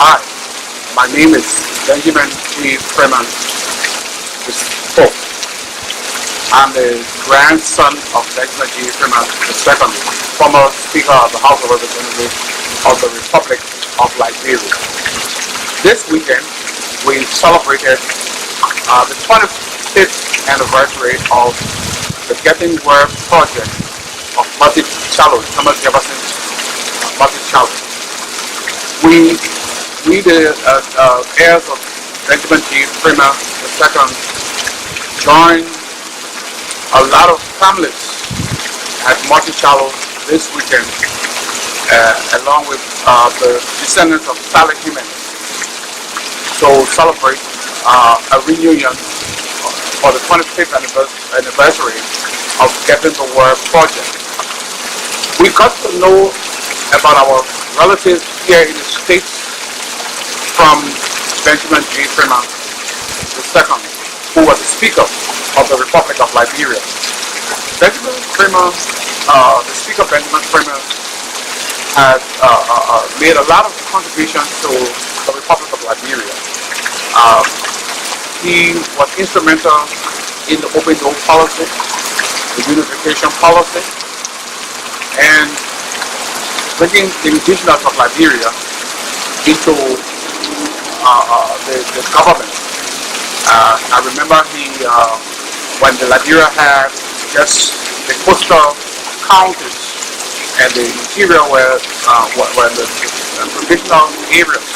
Hi, my name is Benjamin G. Freeman IV. I'm the grandson of Benjamin G. Freeman II, former Speaker of the House of Representatives of the Republic of Liberia. This weekend, we celebrated the 25th anniversary of the Getting Word project of Monticello, Thomas Jefferson's Monticello. We the heirs of Benjamin G. Freeman II, joined a lot of families at Monticello this weekend, along with the descendants of Hemings, to celebrate a reunion for the 25th anniversary of Getting the Word project. We got to know about our relatives here in the States from Benjamin G. Freeman II, who was the Speaker of the Republic of Liberia. Benjamin Freeman, the Speaker Benjamin Freeman, has made a lot of contributions to the Republic of Liberia. He was instrumental in the open door policy, the unification policy, and bringing the indigenous of Liberia into the government. I remember when the Liberia had just the coastal counties and the interior were the traditional areas.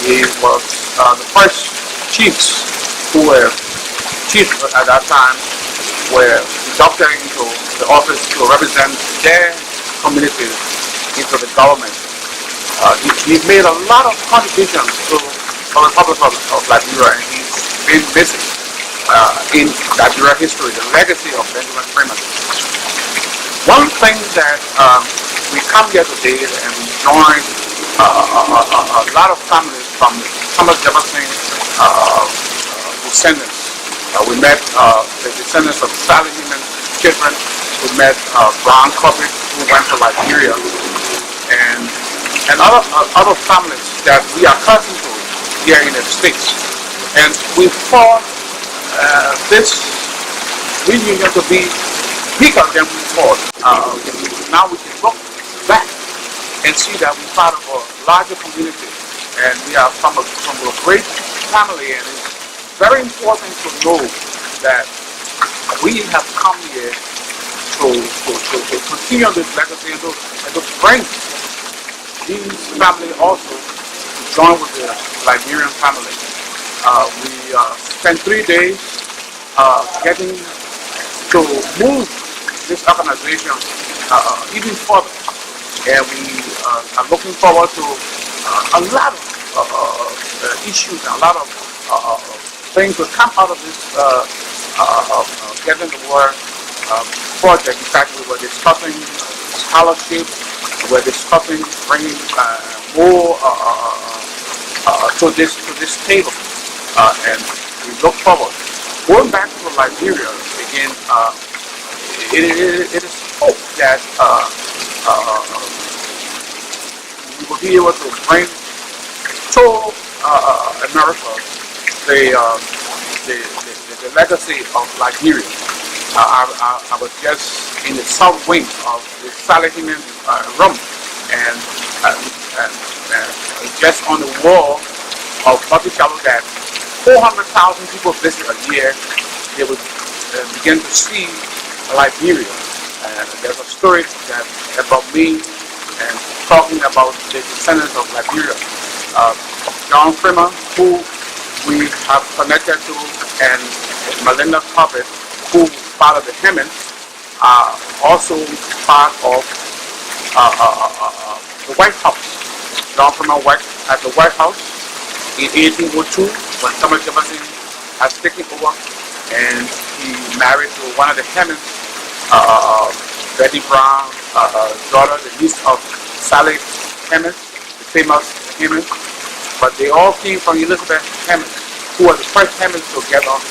He was the first chiefs who were chiefs at that time were inducted into the office to represent their communities into the government. He made a lot of contributions to the Republic of Liberia, and he's been missing in Liberia history, the legacy of Benjamin Freeman. One thing that we come here today and we join a lot of families from Thomas Jefferson descendants. We met the descendants of Sally Hemings' children. We met Brown Colbert, who went to Liberia, and other families that we are cousins to here in the States. And we thought this reunion to be bigger than we thought. Now we can look back and see that we're part of a larger community, and we are from a great family, and it's very important to know that we have come here to continue this legacy and to bring these family also to join with the Liberian family. We spent 3 days getting to move this organization even further, and we are looking forward to a lot of issues and a lot of things will come out of this Getting the Word project. In fact, we were discussing scholarship. We're discussing bringing more to this table, and we look forward. Going back to Liberia again, it is hope that we will be able to bring to America the legacy of Liberia. I was just in the south wing of the Sally Hemings room, and just on the wall of Monticello that 400,000 people visit a year, they would begin to see Liberia. And there's a story that about me and talking about the descendants of Liberia. John Freeman, who we have connected to, and Melinda Colbert, who part of the Hemings, also part of the White House. John Freeman worked at the White House in 1802 when Thomas Jefferson has taken over, and he married to one of the Hemings, Betty Brown's daughter, the niece of Sally Hemings, the famous Hemings. But they all came from Elizabeth Hemings, who was the first Hemings to get on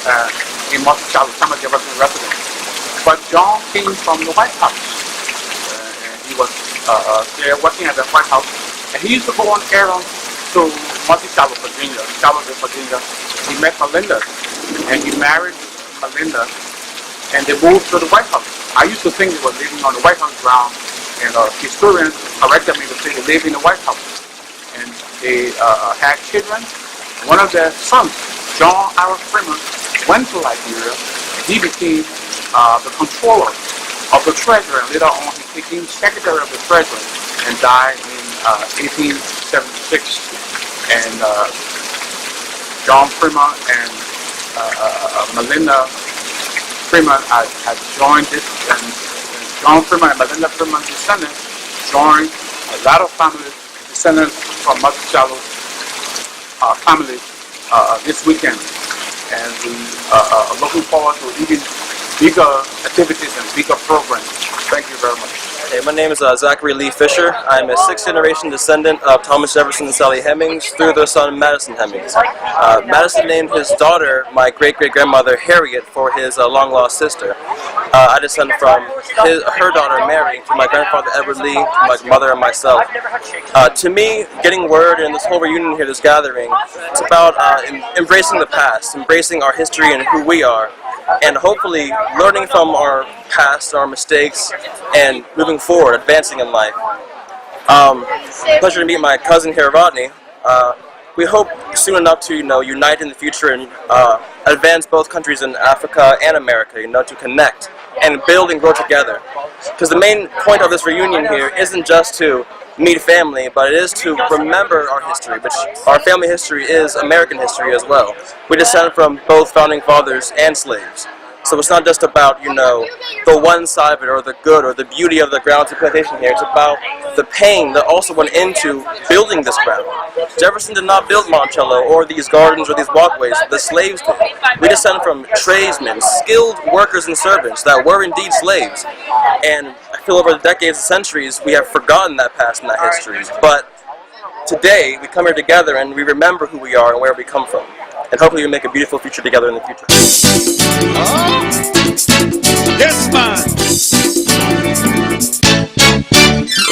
in Monticello, Thomas Jefferson's residence. But John came from the White House, and he was there working at the White House, and he used to go on errands to Monticello, Virginia, Charlottesville, Virginia. He met Melinda, and he married Melinda, and they moved to the White House. I used to think they were living on the White House ground, and historians corrected me to say they live in the White House. And they had children. One of their sons, John Freeman, went to Liberia. He became the controller of the treasury, and later on he became secretary of the treasury and died in 1876. And John Freeman and Melinda Freeman had joined this, and John Freeman and Melinda Freeman descendants joined a lot of families, descendants from Monticello families this weekend. And we are looking forward to even bigger activities and bigger programs. Thank you very much. Hey, my name is Zachary Lee Fisher. I'm a 6th generation descendant of Thomas Jefferson and Sally Hemings through their son Madison Hemings. Madison named his daughter, my great-great-grandmother Harriet, for his long-lost sister. I descend from her daughter Mary, to my grandfather Edward Lee, to my mother and myself. To me, getting word and this whole reunion here, this gathering, it's about embracing the past, embracing our history and who we are, and hopefully learning from our past, our mistakes, and moving forward, advancing in life. Pleasure to meet my cousin here, Rodney. We hope soon enough to unite in the future and advance both countries in Africa and America, to connect and build and grow together. Because the main point of this reunion here isn't just to meet family, but it is to remember our history, which our family history is American history as well. We descend from both founding fathers and slaves. So it's not just about, the one side of it, or the good, or the beauty of the grounds and plantation here. It's about the pain that also went into building this ground. Jefferson did not build Monticello, or these gardens, or these walkways. The slaves did. We descend from tradesmen, skilled workers and servants that were indeed slaves. And I feel over the decades and centuries, we have forgotten that past and that history. But today, we come here together and we remember who we are and where we come from. And hopefully we make a beautiful future together in the future. Yes, man.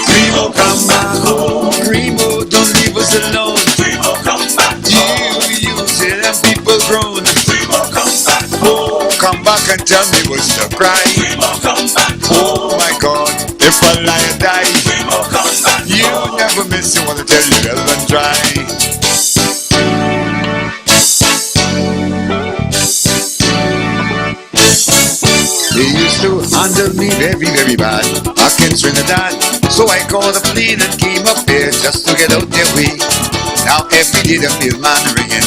Primo, come back home. Primo, don't leave us alone. Primo, come back home. You see them people grown. Primo, come back home. Come back and tell me what's the cry. Primo, come back home. Oh my God, if I lie or die. Primo, come back home. You never miss, you wanna tell you well and dry. They used to handle me very, very bad back in Trinidad. So I called a plane and came up here just to get out their way. Now every day the mailman ringing,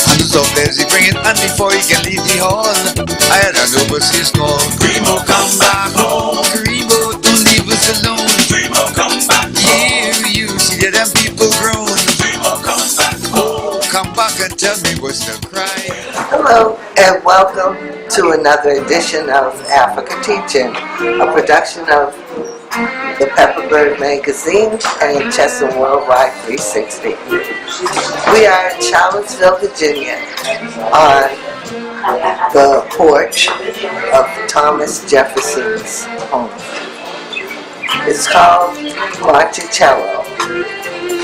hundreds of letters he bringing, and before he can leave the hall, I had an overseas call. Primo, come back home. Primo, don't leave us alone. Primo, come back home. Yeah, you see that them people grown. Primo, come back home. Come back and tell me what's the cry. Hello and welcome to another edition of Africa Teaching, a production of the Pepperbird Magazine and Chesson Worldwide 360. We are in Charlottesville, Virginia, on the porch of Thomas Jefferson's home. It's called Monticello,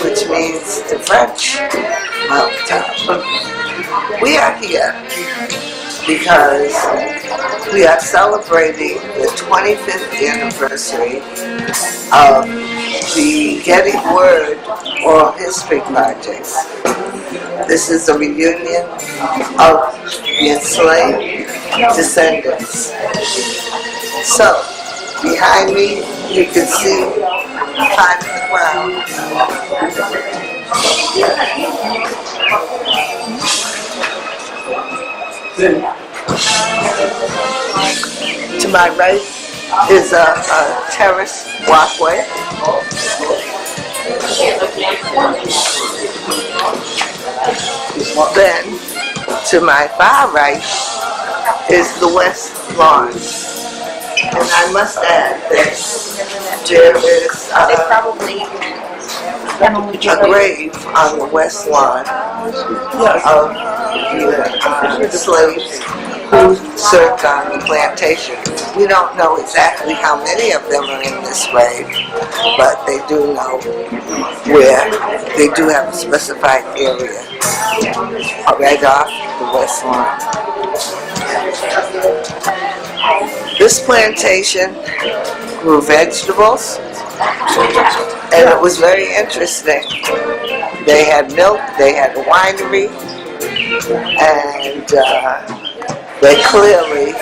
which means the French mountaintop. We are here because we are celebrating the 25th anniversary of the Getting Word Oral History Projects. This is a reunion of the enslaved descendants. So, behind me, you can see part of the ground. To my right is a terrace walkway. Then, to my far right is the west lawn. And I must add that there is a grave on the west lawn of the slaves who served on the plantation. We don't know exactly how many of them are in this grave, but they do know where they do have a specified area right off the west lawn. This plantation grew vegetables, and it was very interesting. They had milk, they had a winery, and they clearly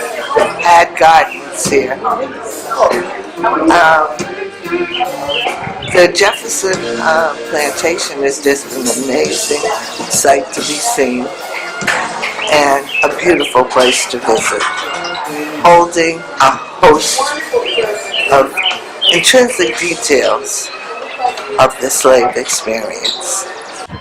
had gardens here. The Jefferson plantation is just an amazing sight to be seen and a beautiful place to visit, holding a host of intrinsic details of the slave experience.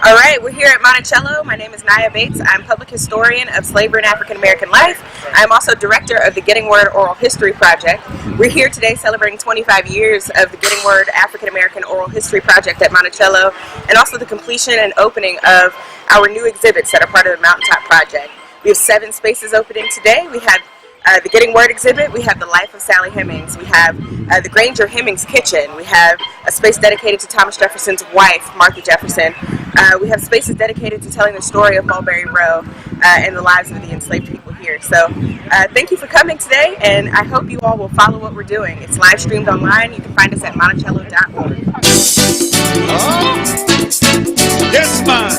All right, we're here at Monticello. My name is Naya Bates. I'm public historian of slavery and African American life. I'm also director of the Getting Word Oral History Project. We're here today celebrating 25 years of the Getting Word African American Oral History Project at Monticello, and also the completion and opening of our new exhibits that are part of the Mountaintop Project. We have 7 spaces opening today. We have the Getting Word exhibit, we have the life of Sally Hemings, we have the Granger Hemings kitchen, we have a space dedicated to Thomas Jefferson's wife, Martha Jefferson. We have spaces dedicated to telling the story of Mulberry Row and the lives of the enslaved people here. So thank you for coming today, and I hope you all will follow what we're doing. It's live streamed online. You can find us at monticello.org. Yes, man.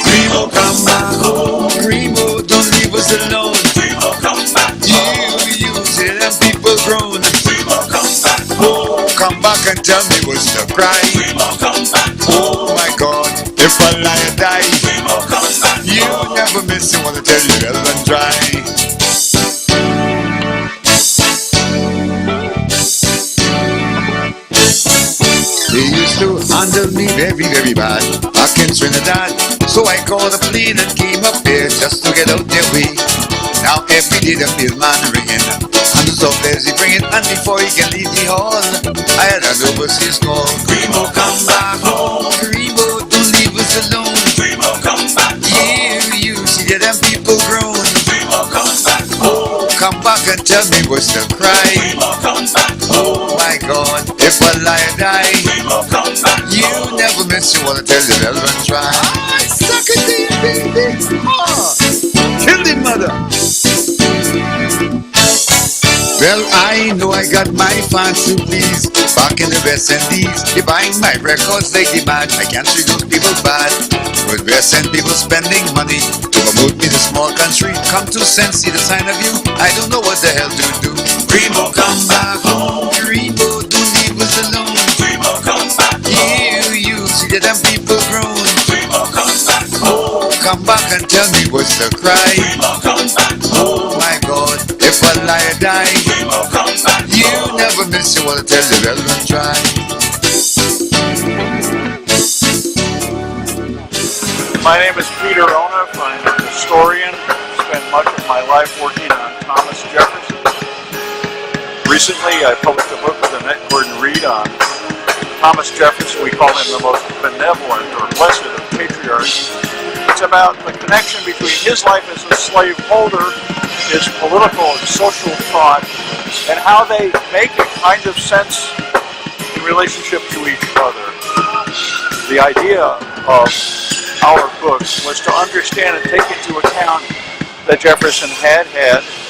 Primo, come back home. Primo, don't leave us alone. Primo, come back home. You see them people grown. Primo, come back home. Come back and tell me what's the cry. Primo, come back home. Oh my God, if I lie and die. Primo, come back home. You never miss it, wanna tell you well and dry. They used to handle me very, very bad back in Trinidad. So I called a plane and came up here just to get out their way. Now every day the mailman ringing, hundreds of letters he bringing, and before he can leave the hall, I had an overseas call. Primo, come back home. Primo, don't leave us alone. Primo, come back home. Yeah, you see that them people grown. Primo, come back home. Come back and tell me what's the cry. Primo, come back home. Oh my God, if I lie and die. Primo, come back home. You never miss, you wanna tell the well and try. Suck it in, baby. Kill the mother. Well, I know I got my fans to please. Back in the West Indies, they buying my records like the mad. I can't treat those people bad. With West End people spending money to promote me the small country. Come to sense, see the sign of you. I don't know what the hell to do. Primo, come back home. Primo, don't leave us alone. Primo, come back home. You see that them people grown. Primo, come back home. Come back and tell me what's the cry. Primo, come back home. Oh my God, if I lie or die. Primo, come back you home. Never miss, you wanna tell the well and try. My name is Peter Onuf. I'm a historian. Spent much of my life working on Thomas Jefferson. Recently, I published a book with Annette Gordon-Reed on Thomas Jefferson. We call him the most benevolent or blessed of patriarchs. It's about the connection between his life as a slaveholder, his political and social thought, and how they make a kind of sense in relationship to each other. The idea of our books was to understand and take into account that Jefferson had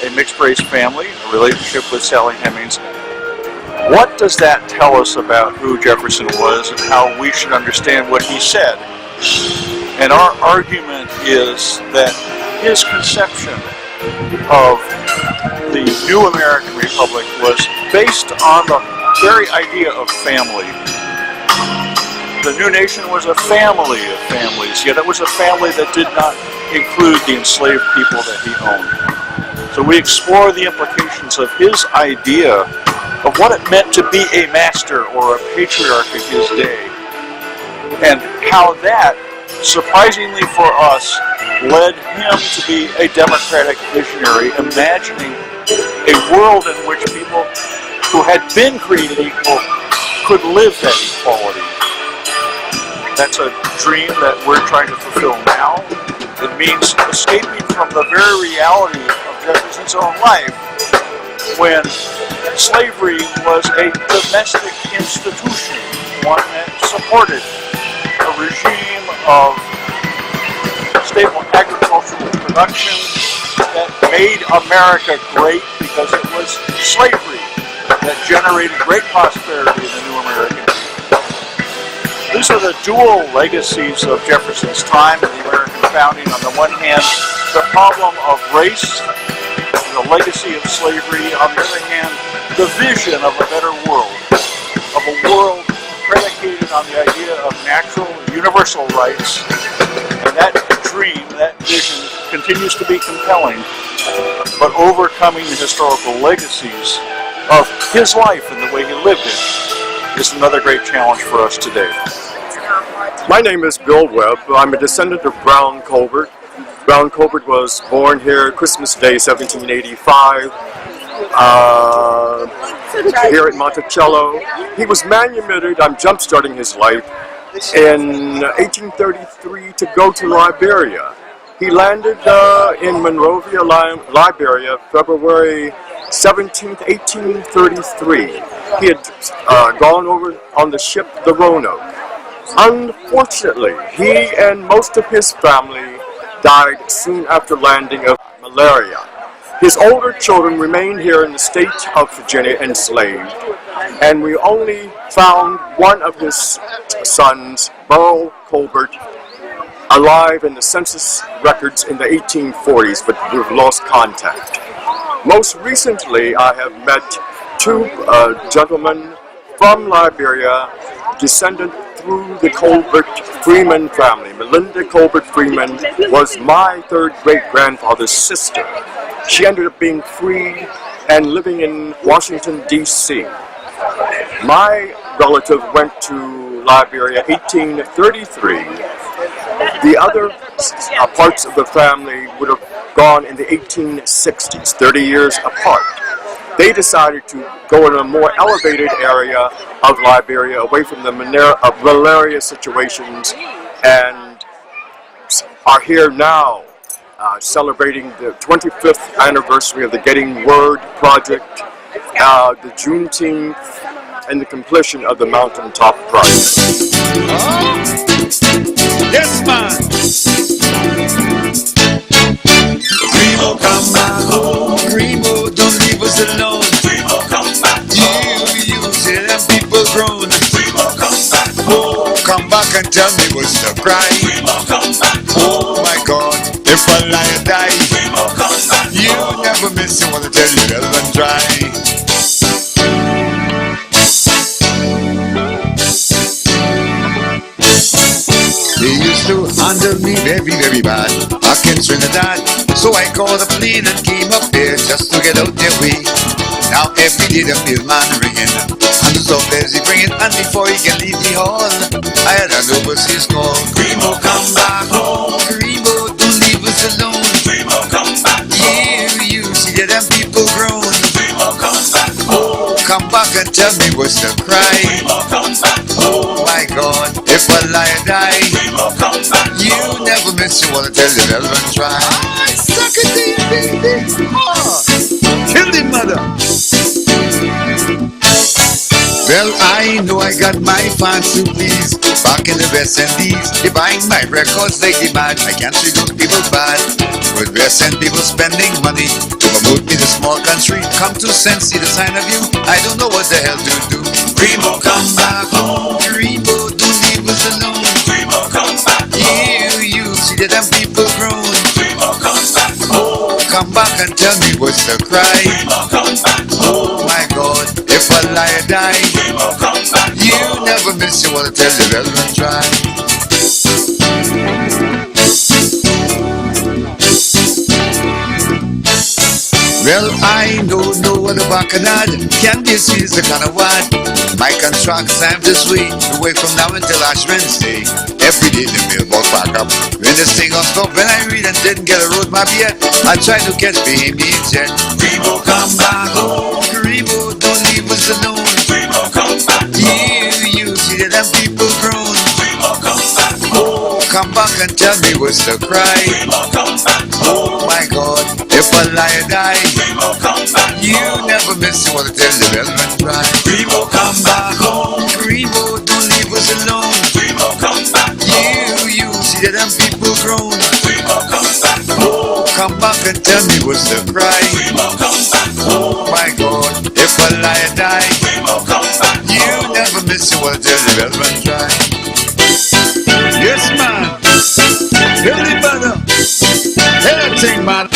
a mixed-race family, a relationship with Sally Hemings. What does that tell us about who Jefferson was and how we should understand what he said? And our argument is that his conception of the new American Republic was based on the very idea of family. The new nation was a family of families, yet it was a family that did not include the enslaved people that he owned. So we explore the implications of his idea of what it meant to be a master or a patriarch of his day, and how that, surprisingly for us, led him to be a democratic visionary, imagining a world in which people who had been created equal could live that equality. That's a dream that we're trying to fulfill now. It means escaping from the very reality of Jefferson's own life when slavery was a domestic institution, one that supported a regime of stable agricultural production that made America great because it was slavery that generated great prosperity in the new American era. These are the dual legacies of Jefferson's time in the American founding. On the one hand, the problem of race, the legacy of slavery. On the other hand, the vision of a better world, of a world predicated on the idea of natural, universal rights. And that dream, that vision, continues to be compelling, but overcoming the historical legacies of his life and the way he lived it is another great challenge for us today. My name is Bill Webb. I'm a descendant of Brown Colbert. Brown Colbert was born here Christmas Day, 1785, here at Monticello. He was manumitted, I'm jump-starting his life, in 1833 to go to Liberia. He landed in Monrovia, Liberia, February 17th, 1833. He had gone over on the ship the Roanoke. Unfortunately, he and most of his family died soon after landing of malaria. His older children remained here in the state of Virginia enslaved, and we only found one of his sons, Burl Colbert, alive in the census records in the 1840s, but we've lost contact. Most recently, I have met two gentlemen from Liberia, descendant through the Colbert Freeman family. Melinda Colbert Freeman was my third great-grandfather's sister. She ended up being freed and living in Washington, D.C. My relative went to Liberia 1833. The other parts of the family would have gone in the 1860s, 30 years apart. They decided to go in a more elevated area of Liberia, away from the malaria situations, and are here now celebrating the 25th anniversary of the Getting Word Project, the Juneteenth, and the completion of the Mountaintop Project. Yes, man. Primo, come back home. Primo, don't leave us alone. Primo, come back home. You see them people grown. Primo, come back home. Come back and tell me what's the cry. Primo, come back home. Oh my God, if I lie or die. Primo, come back home. You never miss it, wanna tell you well and dry. They used to handle me very, very bad back in Trinidad. So I called a plane and came up here just to get out their way. Now every day the mailman ringing, hundreds of letters he bringing, and before he can leave the hall, I had an overseas call. Primo, come back home. Primo, don't leave us alone. Primo, come back home. You see that them people grown. Primo, come back home. Come back and tell me what's the cry. Primo, come back home. My God, if I lie or die, Primo, come back home. You never miss, you wanna tell the relevant try. I suck it to you, baby. Kill the mother. Well, I know I got my fans to please. Back in the West Indies, they buying my records like the mad. I can't see those people bad. With West End people spending money to promote me the small country. Come to sense, see the sign of you. I don't know what the hell to do. Primo, come back home. Primo, don't leave us alone. Primo, come back home. You see that them people grown. Primo, come back home. Come back and tell me what's the cry. Primo, come back home. My God, if I lie or die, Primo, come back home. You never miss, you wanna tell the relevant try. Well, I don't know what a bacchanal can be seen is the kind of word. My contracts I'm this way, away from now until Ash Wednesday. Every day the mailbox back up. When this thing on stop, when I read and didn't get a roadmap yet, I try to catch Bahamian jet. Primo, come back home. Primo, don't leave us alone. Primo, come back home. You see that them people grown. Primo, come back home. come back and tell me what's the cry. Oh my God, if a liar die, you never miss what to tell the bellman cry. Primo, come back home. Primo, don't leave us alone. Primo, come back home. You see that them people grown. Primo, come back home. Come back and tell me what's the cry. Primo, come back home. Oh my God, if a liar die, Primo, come back home. You never miss what to tell the bellman cry. Yes, man. Really, brother. Anything, man.